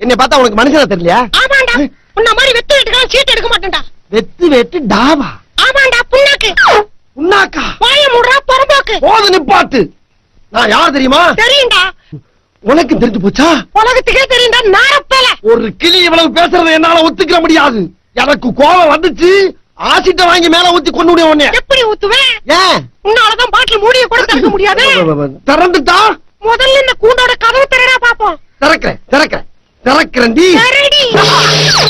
என்னை பார்த்தா உனக்கு மனுஷனா தெரியலையா? ஆமாண்டா, உன்ன மாதிரி வெத்து வெட்டுக்கலாம் சீட்டு எடுக்க மாட்டேன்டா. வெட்டு டாவா? ஆமாண்டா, புண்ணாக்கு. புண்ணாக்கா? வாய மூடுறா பொறம்போக்கு. போது நிப்பாட்டு. நான் யார் தெரியுமா? தெரியும்டா. உனக்கு தெரிஞ்சு போச்சா? உலகத்துக்கே தெரியும்டா நாரப்பேல. ஒரு கிளி இவ்வளவு பேசுறதை என்னால ஒத்துக்க முடியாது. எனக்கு கோபம் வந்துச்சு, ஆசிட்ட வாங்கி மேல ஊத்தி கொண்டு விடுவேன் உன்னை. எப்படி ஊத்துவேன்? ஏன்? உன்னாலதான் பாட்டில் மூடிய கூட திறக்க முடியாது. திறந்துட்டா முதல்ல இந்த கூண்டோட கதவு திறடா பாப்போம். திறக்கிறேன் திறக்கிறேன் திறக்கிறேன் டி.